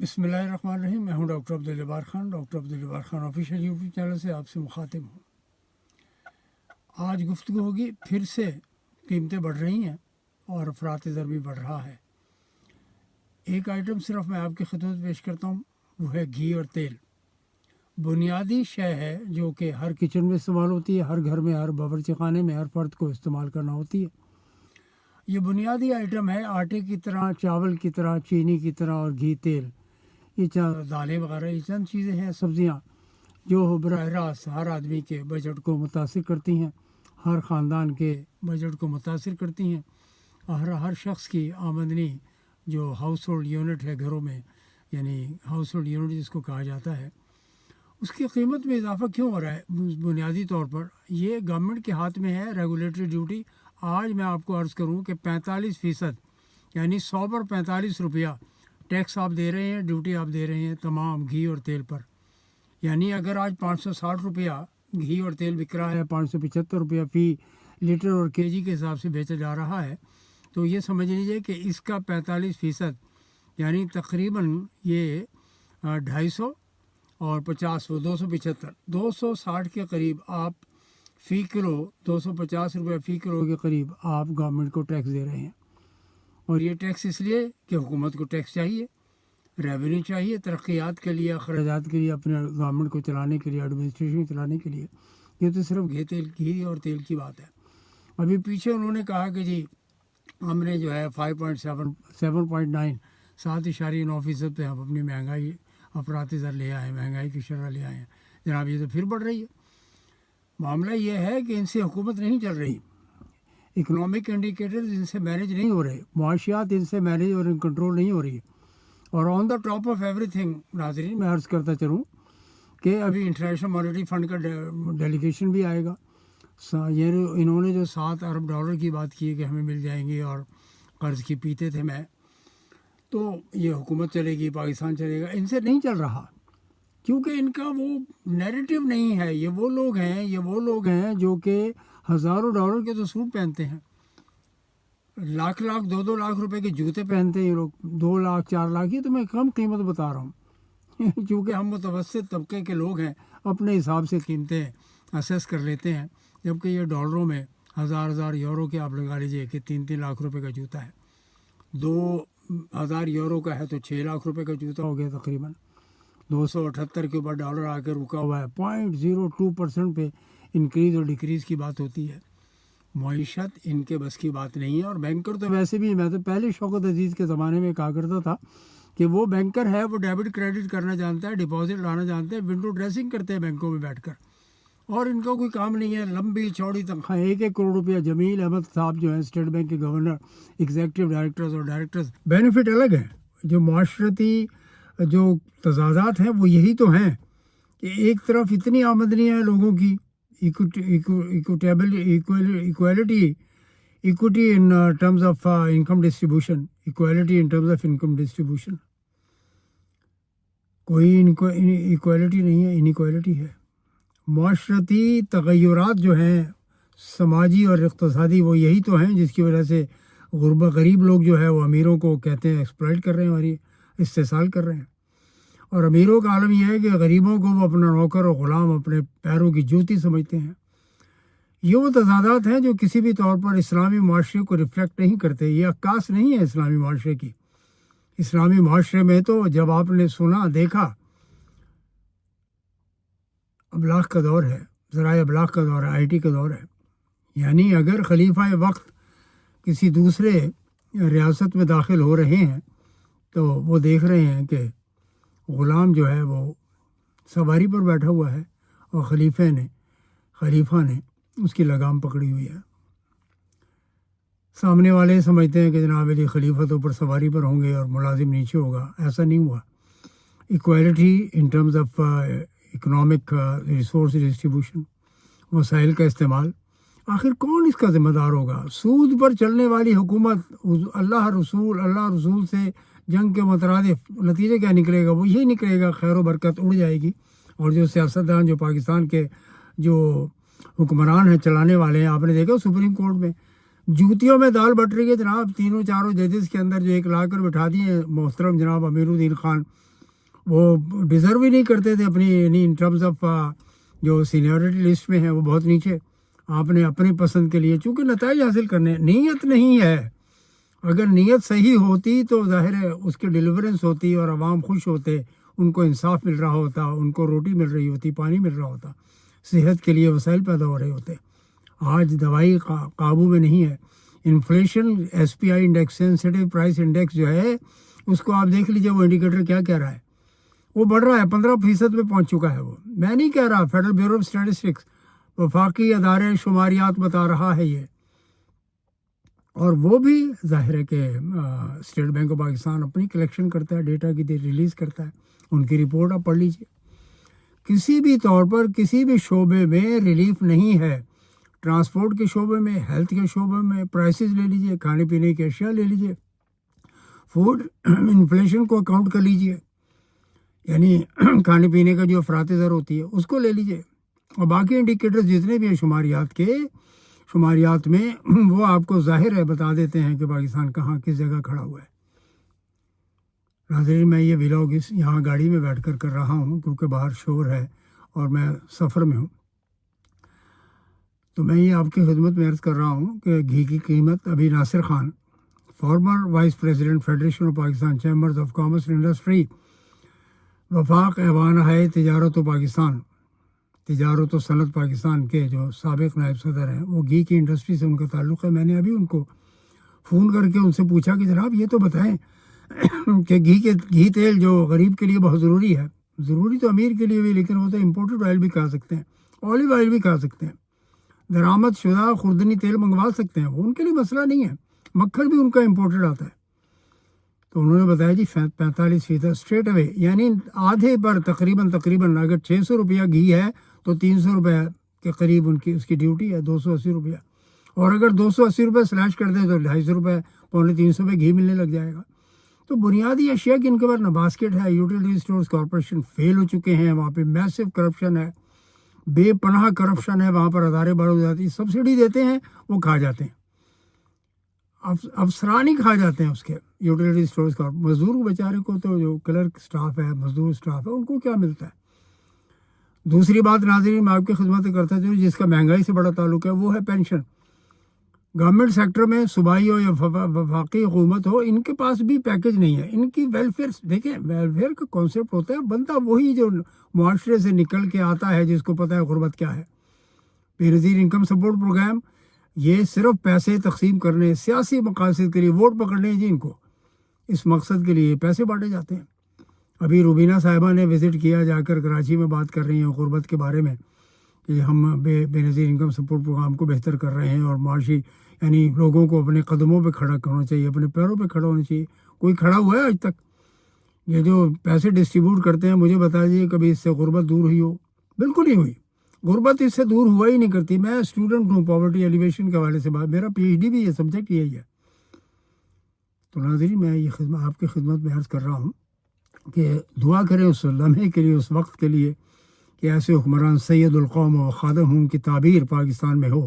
बिस्मिल्लाहिर्रहमानिर्रहीम। मैं हूं doctor Abdul Jabbar Khan. Doctor Abdul Jabbar Khan official YouTube channel से आपसे मुखातिब हूं। आज गुफ्तगू होगी, फिर से कीमतें बढ़ रही हैं और अफरात ज़र भी बढ़ रहा है। एक आइटम सिर्फ मैं आपकी खिदमत में पेश करता हूं, वो है घी और तेल। बुनियादी शय है जो कि हर किचन में इस्तेमाल होती है, हर घर में, हर बावर्ची खाने में हर फर्द को इस्तेमाल करना होती है। ये बुनियादी आइटम है, आटे की तरह, चावल की तरह, चीनी की तरह और घी, तेल, ये दालें वगैरह, ये चंद चीज़ें हैं, सब्ज़ियाँ जो बराह रास्त हर आदमी के बजट को मुतासिर करती हैं, हर ख़ानदान के बजट को मुतासिर करती हैं। और हर शख्स की आमदनी जो हाउस होल्ड यूनिट है घरों में, यानी हाउस होल्ड यूनिट जिसको कहा जाता है, उसकी कीमत में इजाफा क्यों हो रहा है? बुनियादी तौर पर ये गवर्नमेंट के हाथ में है, रेगुलेटरी ड्यूटी। आज मैं आपको अर्ज़ करूँ कि 45% यानी 100 पर 45 रुपया टैक्स आप दे रहे हैं, ड्यूटी आप दे रहे हैं तमाम घी और तेल पर। यानी अगर आज 560 रुपया घी और तेल बिक रहा है, 575 रुपया फ़ी लीटर और केजी के हिसाब से बेचा जा रहा है, तो ये समझ लीजिए कि इसका 45% यानी तकरीबन ये 250 और 50 वो 275 260 के करीब आप फ़ी किलो, 250 रुपये फ़ी किलो के करीब आप गवर्नमेंट को टैक्स दे रहे हैं। और ये टैक्स इसलिए कि हुकूमत को टैक्स चाहिए, रेवेन्यू चाहिए, तरक्यात के लिए, अखराजात के लिए, अपने गवर्नमेंट को चलाने के लिए, एडमिनिस्ट्रेशन चलाने के लिए। ये तो सिर्फ घी और तेल की बात है। अभी पीछे उन्होंने कहा कि जी हमने जो है 7.9 7.9% पे हम अपनी महंगाई अफरात ज़र ले आए, महंगाई की शरह ले आए हैं। जनाब ये तो फिर बढ़ रही है। मामला ये है कि इनसे हुकूमत नहीं चल रही, इकनॉमिक इंडिकेटर्स इनसे मैनेज नहीं हो रहे, मुआशियात इनसे मैनेज और कंट्रोल नहीं हो रही है। और on the top of everything नाज़रीन, मैं अर्ज़ करता चलूँ कि अभी इंटरनेशनल मॉनेटरी फ़ंड का डेलीगेशन भी आएगा। ये इन्होंने जो 7 अरब डॉलर की बात की है कि हमें मिल जाएंगे, और कर्ज़ की पीते थे मैं, तो ये हुकूमत चलेगी, पाकिस्तान चलेगा, इनसे नहीं चल रहा, क्योंकि इनका वो नैरेटिव नहीं है। ये वो लोग हैं जो कि हज़ारों डॉलर के तो सूट पहनते हैं, लाख 2-2 लाख रुपए के जूते पहनते हैं ये लोग, 2 लाख 4 लाख। ये तो मैं कम कीमत बता रहा हूँ क्योंकि हम मुतवस्सित तबके के लोग हैं, अपने हिसाब से कीमतें असेस कर लेते हैं, जबकि ये डॉलरों में हज़ार यूरो के आप लगा लीजिए कि 3-3 लाख रुपए का जूता है। 2000 यूरो का है तो 6 लाख रुपए का जूता हो गया तकरीबन। 278 के ऊपर डॉलर आकर रुका हुआ है। 0.02% पे इंक्रीज़ और डिक्रीज़ की बात होती है। मईशत इनके बस की बात नहीं है। और बैंकर तो वैसे भी, मैं तो पहले शौकत अजीज़ के ज़माने में कहा करता था कि वो बैंकर है, वो डेबिट क्रेडिट करना जानता है, डिपॉजिट लाना जानते हैं, विंडो ड्रेसिंग करते हैं बैंकों में बैठकर, और इनका कोई काम नहीं है। लंबी चौड़ी तनख्वाह, 1-1 करोड़ रुपया। जमील अहमद साहब जो है स्टेट बैंक के गवर्नर, एग्जीक्यूटिव डायरेक्टर्स और डायरेक्टर्स, बेनिफिट अलग है। जो माशरती जो तजादात हैं वो यही तो हैं कि एक तरफ इतनी आमदनी है लोगों की, equity in terms of income distribution, equality in terms of income distribution. कोई इक्वालिटी नहीं है, इनइक्वालिटी है। माशरती तगय्युरात जो हैं समाजी और इक़्तिसादी, वो यही तो हैं जिसकी वजह से गरीब लोग जो है वो अमीरों को कहते हैं एक्सप्लॉइट कर रहे हैं, हमारी इस्तेसाल कर रहे हैं। और अमीरों का आलम यह है कि गरीबों को वो अपना नौकर और ग़ुलाम, अपने पैरों की जूती समझते हैं। ये वो तज़ादात हैं जो किसी भी तौर पर इस्लामी माशरे को रिफ्लेक्ट नहीं करते। ये अक्कास नहीं है इस्लामी माशरे की। इस्लामी माशरे में तो जब आपने सुना देखा, अबलाग का दौर है, ज़राए अबलाग का दौर है, IT का दौर है। यानी अगर खलीफा वक्त किसी दूसरे रियासत में दाखिल हो रहे हैं तो वो देख रहे हैं कि ग़ुलाम जो है वो सवारी पर बैठा हुआ है और खलीफा ने उसकी लगाम पकड़ी हुई है। सामने वाले समझते हैं कि जनाब अली खलीफा तो ऊपर सवारी पर होंगे और मुलाजिम नीचे होगा। ऐसा नहीं हुआ। Equality in terms of economic resource distribution, वसाइल का इस्तेमाल। आखिर कौन इसका ज़िम्मेदार होगा? सूद पर चलने वाली हुकूमत, अल्लाह रसूल से जंग के मुतरादिफ नतीजे क्या निकलेगा? वो यही निकलेगा, खैर व बरकत उड़ जाएगी। और जो सियासतदान, जो पाकिस्तान के जो हुक्मरान हैं, चलाने वाले हैं, आपने देखा सुप्रीम कोर्ट में जूतियों में दाल बट रही है जनाब। तीनों चारों जजेस के अंदर जो एक लाकर बिठा दिए मोहतरम जनाब अमीरुद्दीन खान, وہ ڈیزرو ہی نہیں کرتے تھے اپنی یعنی ان ٹرمز آف جو سینیورٹی لسٹ میں ہیں وہ بہت نیچے. آپ نے اپنی پسند کے لیے چونکہ نتائج حاصل کرنے نیت نہیں ہے. اگر نیت صحیح ہوتی تو ظاہر ہے اس کی ڈیلیورنس ہوتی اور عوام خوش ہوتے, ان کو انصاف مل رہا ہوتا, ان کو روٹی مل رہی ہوتی, پانی مل رہا ہوتا, صحت کے لیے وسائل پیدا ہو رہے ہوتے. آج دوائی قابو میں نہیں ہے. انفلیشن ایس پی آئی انڈیکس سینسٹیو پرائس انڈیکس جو ہے اس کو آپ دیکھ لیجئے, وہ انڈیکیٹر کیا کہہ رہا ہے, وہ بڑھ رہا ہے, 15% پہ پہنچ چکا ہے. وہ میں نہیں کہہ رہا, فیڈرل بیورو آف اسٹیٹسٹکس وفاقی ادارے شماریات بتا رہا ہے یہ. اور وہ بھی ظاہر ہے کہ اسٹیٹ بینک آف پاکستان اپنی کلیکشن کرتا ہے, ڈیٹا کی ریلیز کرتا ہے, ان کی رپورٹ آپ پڑھ لیجیے. کسی بھی طور پر کسی بھی شعبے میں ریلیف نہیں ہے. ٹرانسپورٹ کے شعبے میں, ہیلتھ کے شعبے میں, پرائسز لے لیجیے, کھانے پینے کی اشیاء لے لیجیے, فوڈ انفلیشن کو اکاؤنٹ کر لیجیے, یعنی کھانے پینے کا جو افراط زر ہوتی ہے اس کو لے لیجیے, اور باقی انڈیکیٹرز جتنے بھی ہیں شماریات میں وہ آپ کو ظاہر ہے بتا دیتے ہیں کہ پاکستان کہاں کس جگہ کھڑا ہوا ہے. ناظرین, میں یہ ولاگ یہاں گاڑی میں بیٹھ کر رہا ہوں کیونکہ باہر شور ہے اور میں سفر میں ہوں. تو میں یہ آپ کی خدمت میں عرض کر رہا ہوں کہ گھی کی قیمت, ابھی Nasir Khan former vice president federation of Pakistan chambers of commerce and industry, وفاق ایوان ہے تجارت و پاکستان, تجارت و صنعت پاکستان کے جو سابق نائب صدر ہیں, وہ گھی کی انڈسٹری سے ان کا تعلق ہے. میں نے ابھی ان کو فون کر کے ان سے پوچھا کہ جناب یہ تو بتائیں کہ گھی تیل جو غریب کے لیے بہت ضروری ہے, ضروری تو امیر کے لیے بھی, لیکن وہ تو امپورٹڈ آئل بھی کھا سکتے ہیں, اولیو آئل بھی کھا سکتے ہیں, درآمد شدہ خوردنی تیل منگوا سکتے ہیں, وہ ان کے لیے مسئلہ نہیں ہے. مکھن بھی ان کا امپورٹڈ آتا ہے. تو انہوں نے بتایا جی 45% اسٹریٹ اوے, یعنی آدھے پر تقریباً اگر 600 روپیہ گھی ہے تو 300 روپے کے قریب اس کی ڈیوٹی ہے, 280 روپیہ. اور اگر 280 روپے سلیش کر دیں تو 250 روپے, 350 پہ گھی ملنے لگ جائے گا. تو بنیادی اشیاء کی ان کے پاس نہ باسکٹ ہے. یوٹیلیٹی اسٹورز کارپوریشن فیل ہو چکے ہیں, وہاں پہ میسو کرپشن ہے, بے پناہ کرپشن ہے. وہاں پر ادارے بڑھ ہو جاتی, سبسڈی دیتے ہیں وہ کھا جاتے ہیں, افسران ہی کھا جاتے ہیں اس کے. یوٹیلیٹی اسٹورز کا مزدور بیچارے کو تو جو کلرک اسٹاف ہے, مزدور اسٹاف ہے, ان کو کیا ملتا ہے. دوسری بات ناظرین میں آپ کی خدمت کرتا ہوں, جس کا مہنگائی سے بڑا تعلق ہے وہ ہے پینشن. گورنمنٹ سیکٹر میں صوبائی ہو یا وفاقی حکومت ہو, ان کے پاس بھی پیکج نہیں ہے. ان کی ویلفیئر دیکھیں, ویلفیئر کا کانسیپٹ ہوتا ہے بنتا وہی جو معاشرے سے نکل کے آتا ہے, جس کو پتہ ہے غربت کیا ہے. بے نظیر انکم سپورٹ پروگرام یہ صرف پیسے تقسیم کرنے, سیاسی مقاصد کے لیے ووٹ پکڑنے جی, ان کو اس مقصد کے لیے پیسے بانٹے جاتے ہیں. ابھی روبینہ صاحبہ نے وزٹ کیا, جا کر کراچی میں بات کر رہی ہیں غربت کے بارے میں کہ ہم بے نظیر انکم سپورٹ پروگرام کو بہتر کر رہے ہیں, اور معاشی یعنی لوگوں کو اپنے قدموں پہ کھڑا کرنا چاہیے, اپنے پیروں پہ کھڑا ہونا چاہیے. کوئی کھڑا ہوا ہے آج تک؟ یہ جو پیسے ڈسٹریبیوٹ کرتے ہیں, مجھے بتا دیجیے کبھی اس سے غربت دور ہوئی ہو؟ بالکل نہیں ہوئی. غربت اس سے دور ہوا ہی نہیں کرتی. میں اسٹوڈنٹ ہوں, پاورٹی ایلیویشن کے حوالے سے بات, میرا پی ایچ ڈی بھی یہ سبجیکٹ یہی ہے. تو ناظرین میں یہ آپ کی خدمت میں عرض کر رہا ہوں کہ دعا کریں اس لمحے کے لیے, اس وقت کے لیے کہ ایسے حکمران سید القوم و خادم ہوں کی تعبیر پاکستان میں ہو.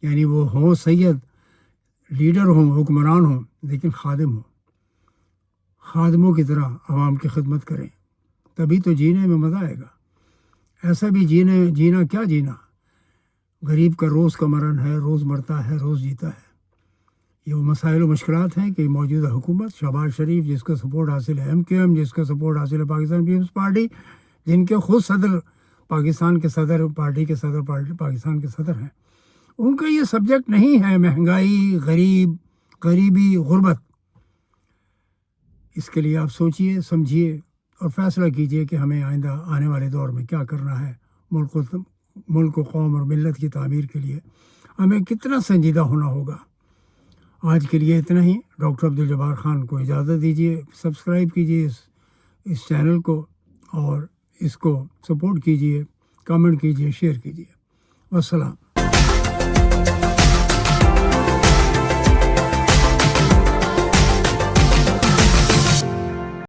یعنی وہ ہوں سید, لیڈر ہوں, حکمران ہوں, لیکن خادم ہوں. خادموں کی طرح عوام کی خدمت کریں, تبھی تو جینے میں مزہ آئے گا. ایسا بھی جینا کیا جینا, غریب کا روز کا مرن ہے, روز مرتا ہے روز جیتا ہے. یہ وہ مسائل و مشکلات ہیں کہ موجودہ حکومت شہباز شریف, جس کا سپورٹ حاصل ہے MQM, جس کا سپورٹ حاصل ہے پاکستان پیپلز پارٹی, جن کے خود صدر پاکستان کے صدر, پارٹی کے صدر پاکستان کے صدر ہیں, ان کا یہ سبجیکٹ نہیں ہے مہنگائی, غریبی, غربت. اس کے لیے آپ سوچئے, سمجھیے اور فیصلہ کیجئے کہ ہمیں آئندہ آنے والے دور میں کیا کرنا ہے. ملک و قوم اور ملت کی تعمیر کے لیے ہمیں کتنا سنجیدہ ہونا ہوگا. آج کے لیے اتنا ہی. ڈاکٹر عبدالجبار خان کو اجازت دیجیے. سبسکرائب کیجیے اس چینل کو, اور اس کو سپورٹ کیجیے, کامنٹ کیجیے, شیئر کیجیے. والسلام.